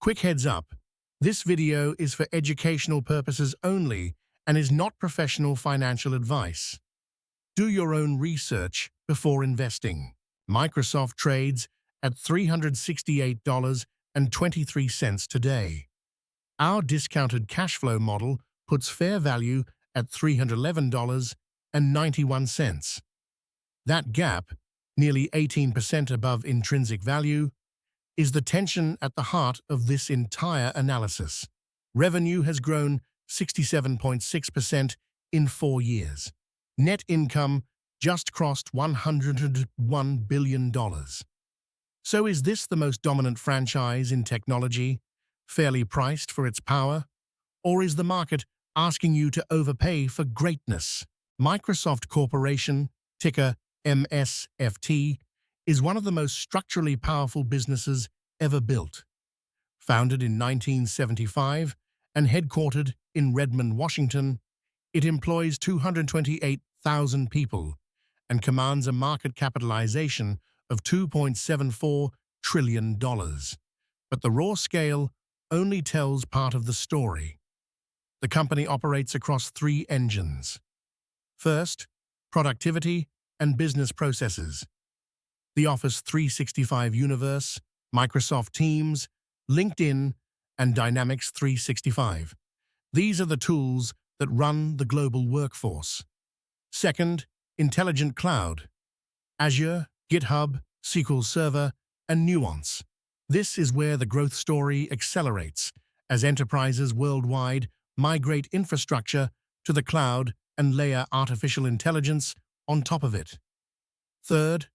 Quick heads up, this video is for educational purposes only and is not professional financial advice. Do your own research before investing. Microsoft trades at $368.23 today. Our discounted cash flow model puts fair value at $311.91. That gap, nearly 18% above intrinsic value, is the tension at the heart of this entire analysis. Revenue has grown 67.6% in 4 years. Net income just crossed $101 billion. So is this the most dominant franchise in technology, fairly priced for its power? Or is the market asking you to overpay for greatness? Microsoft Corporation, ticker MSFT, is one of the most structurally powerful businesses ever built. Founded in 1975 and headquartered in Redmond, Washington, it employs 228,000 people and commands a market capitalization of $2.74 trillion. But the raw scale only tells part of the story. The company operates across 3 engines. First, productivity and business processes. The Office 365 universe, Microsoft Teams, LinkedIn, and Dynamics 365. These are the tools that run the global workforce. Second, intelligent cloud. Azure, GitHub, SQL Server, and Nuance. This is where the growth story accelerates as enterprises worldwide migrate infrastructure to the cloud and layer artificial intelligence on top of it. Third,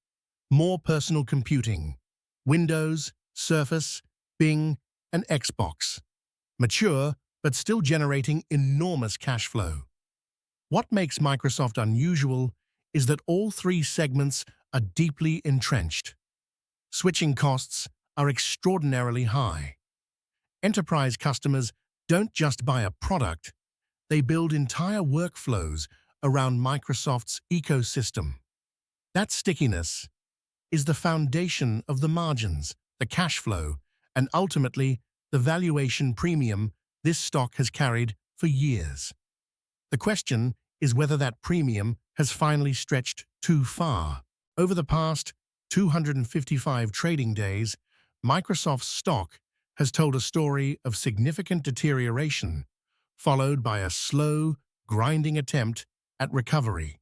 more personal computing. Windows, Surface, Bing, and Xbox. Mature, but still generating enormous cash flow. What makes Microsoft unusual is that all 3 segments are deeply entrenched. Switching costs are extraordinarily high. Enterprise customers don't just buy a product, they build entire workflows around Microsoft's ecosystem. That stickiness is the foundation of the margins, the cash flow, and ultimately the valuation premium this stock has carried for years. The question is whether that premium has finally stretched too far. Over the past 255 trading days, Microsoft's stock has told a story of significant deterioration, followed by a slow, grinding attempt at recovery.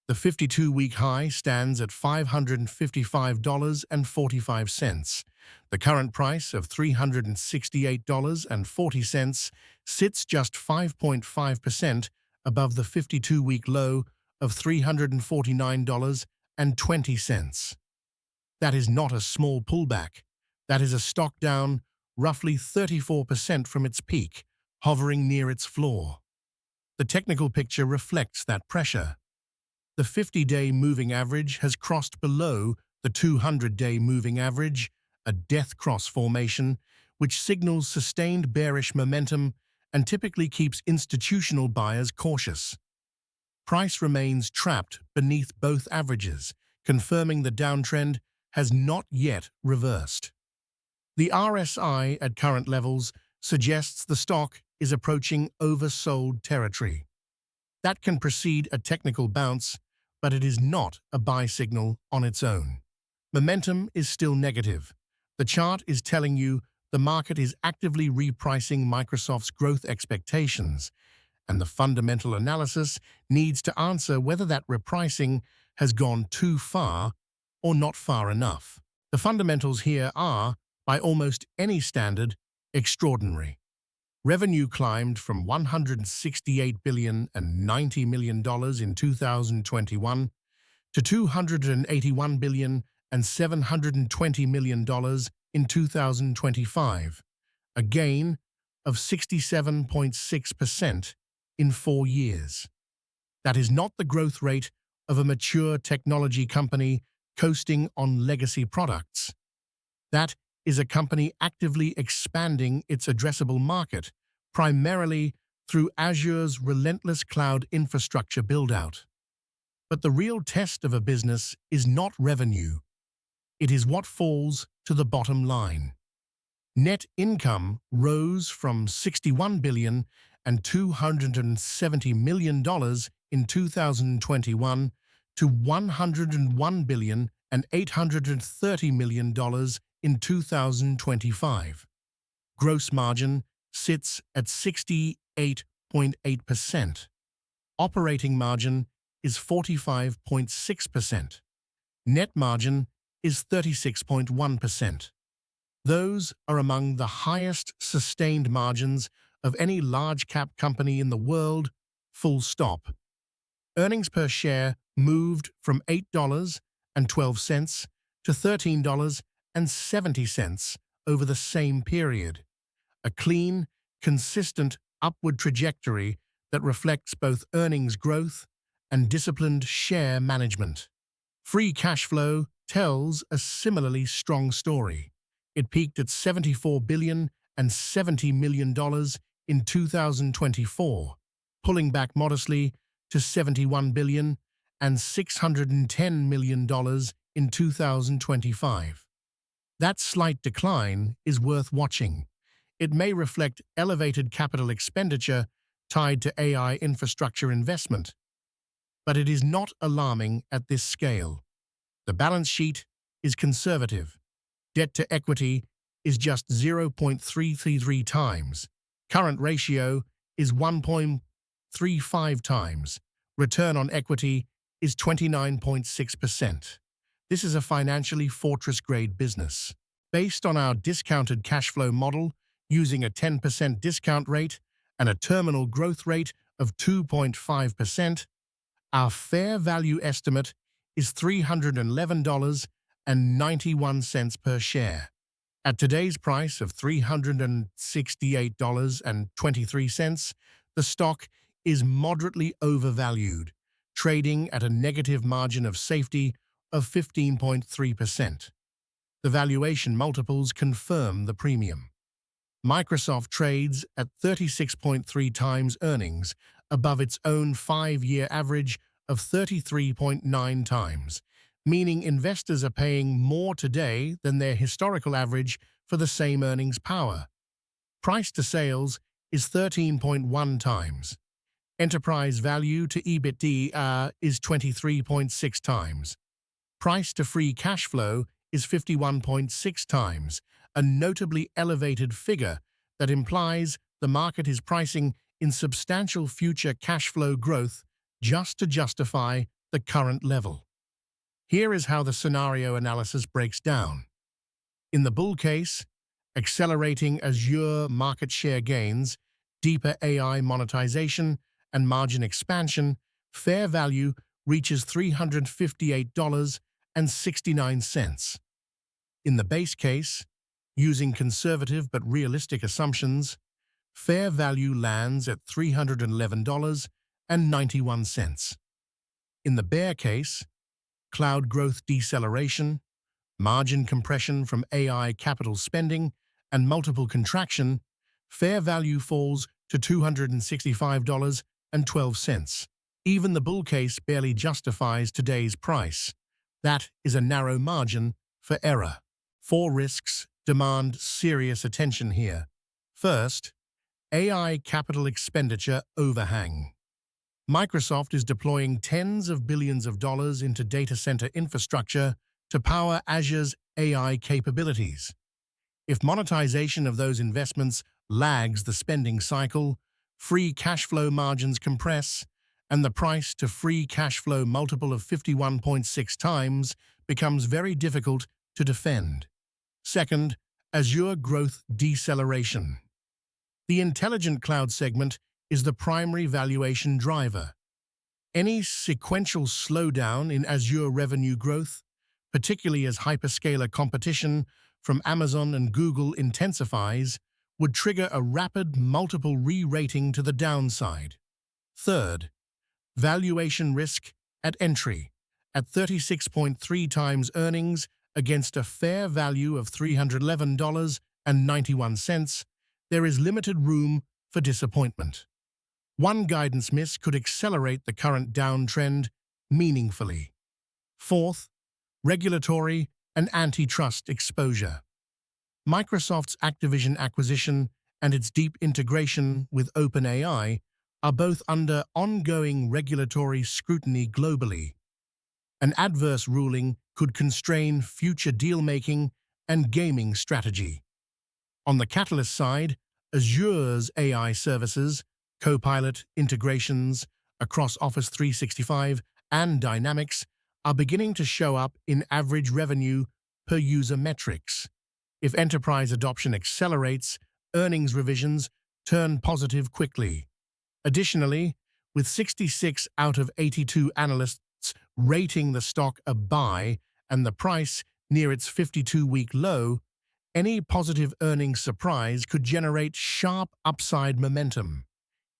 The 52-week high stands at $555.45. The current price of $368.40 sits just 5.5% above the 52-week low of $349.20. That is not a small pullback. That is a stock down roughly 34% from its peak, hovering near its floor. The technical picture reflects that pressure. The 50-day moving average has crossed below the 200-day moving average, a death cross formation, which signals sustained bearish momentum and typically keeps institutional buyers cautious. Price remains trapped beneath both averages, confirming the downtrend has not yet reversed. The RSI at current levels suggests the stock is approaching oversold territory. That can precede a technical bounce, but it is not a buy signal on its own. Momentum is still negative. The chart is telling you the market is actively repricing Microsoft's growth expectations, and the fundamental analysis needs to answer whether that repricing has gone too far or not far enough. The fundamentals here are, by almost any standard, extraordinary. Revenue climbed from $168 billion and $90 million in 2021 to $281 billion and $720 million in 2025, a gain of 67.6% in 4 years. That is not the growth rate of a mature technology company coasting on legacy products. That is a company actively expanding its addressable market, primarily through Azure's relentless cloud infrastructure build-out. But the real test of a business is not revenue. It is what falls to the bottom line. Net income rose from $61 billion and $270 million in 2021 to $101 billion and $830 million in 2025. Gross margin sits at 68.8%. Operating margin is 45.6%. Net margin is 36.1%. Those are among the highest sustained margins of any large-cap company in the world, full stop. Earnings per share moved from $8.12 to $13.70 over the same period, a clean, consistent upward trajectory that reflects both earnings growth and disciplined share management. Free cash flow tells a similarly strong story. It peaked at $74 billion and $70 million in 2024, pulling back modestly to $71 billion and $610 million in 2025. That slight decline is worth watching. It may reflect elevated capital expenditure tied to AI infrastructure investment, but it is not alarming at this scale. The balance sheet is conservative. Debt to equity is just 0.333 times. Current ratio is 1.35 times. Return on equity is 29.6%. This is a financially fortress-grade business. Based on our discounted cash flow model, using a 10% discount rate and a terminal growth rate of 2.5%, our fair value estimate is $311.91 per share. At today's price of $368.23, the stock is moderately overvalued, trading at a negative margin of safety of 15.3%. The valuation multiples confirm the premium. Microsoft trades at 36.3 times earnings, above its own 5-year average of 33.9 times, meaning investors are paying more today than their historical average for the same earnings power. Price to sales is 13.1 times. Enterprise value to EBITDA is 23.6 times. Price to free cash flow is 51.6 times, a notably elevated figure that implies the market is pricing in substantial future cash flow growth just to justify the current level. Here is how the scenario analysis breaks down. In the bull case, accelerating Azure market share gains, deeper AI monetization, and margin expansion, fair value reaches $358.69. In the base case, using conservative but realistic assumptions, fair value lands at $311.91. In the bear case, cloud growth deceleration, margin compression from AI capital spending, and multiple contraction, fair value falls to $265.12. Even the bull case barely justifies today's price. That is a narrow margin for error. 4 risks demand serious attention here. First, AI capital expenditure overhang. Microsoft is deploying tens of billions of dollars into data center infrastructure to power Azure's AI capabilities. If monetization of those investments lags the spending cycle, free cash flow margins compress, and the price to free cash flow multiple of 51.6 times becomes very difficult to defend. Second, Azure growth deceleration. The intelligent cloud segment is the primary valuation driver. Any sequential slowdown in Azure revenue growth, particularly as hyperscaler competition from Amazon and Google intensifies, would trigger a rapid multiple re-rating to the downside. Third, valuation risk at entry. At 36.3 times earnings against a fair value of $311.91, there is limited room for disappointment. One guidance miss could accelerate the current downtrend meaningfully. Fourth, regulatory and antitrust exposure. Microsoft's Activision acquisition and its deep integration with OpenAI are both under ongoing regulatory scrutiny globally. An adverse ruling could constrain future deal-making and gaming strategy. On the catalyst side, Azure's AI services, Copilot integrations across Office 365 and Dynamics are beginning to show up in average revenue per user metrics. If enterprise adoption accelerates, earnings revisions turn positive quickly. Additionally, with 66 out of 82 analysts rating the stock a buy and the price near its 52-week low, any positive earnings surprise could generate sharp upside momentum.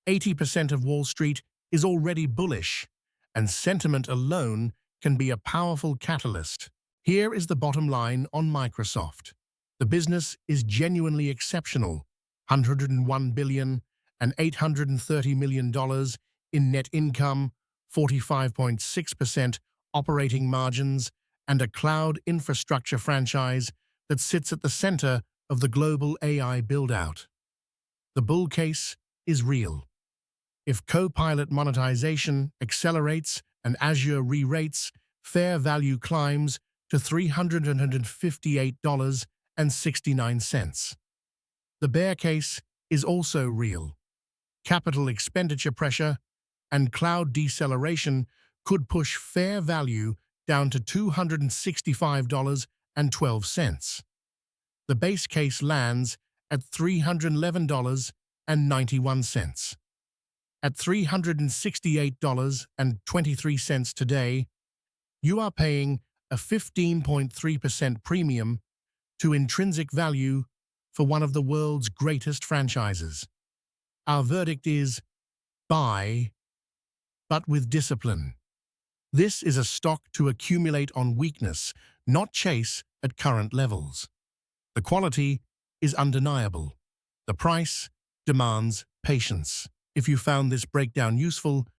80% of Wall Street is already bullish, and sentiment alone can be a powerful catalyst. Here is the bottom line on Microsoft. The business is genuinely exceptional. $101 billion and $830 million in net income, 45.6% operating margins, and a cloud infrastructure franchise that sits at the center of the global AI build-out. The bull case is real. If Copilot monetization accelerates and Azure re-rates, fair value climbs to $358.69. The bear case is also real. Capital expenditure pressure and cloud deceleration could push fair value down to $265.12. The base case lands at $311.91. At $368.23 today, you are paying a 15.3% premium to intrinsic value for one of the world's greatest franchises. Our verdict is buy, but with discipline. This is a stock to accumulate on weakness, not chase at current levels. The quality is undeniable. The price demands patience. If you found this breakdown useful,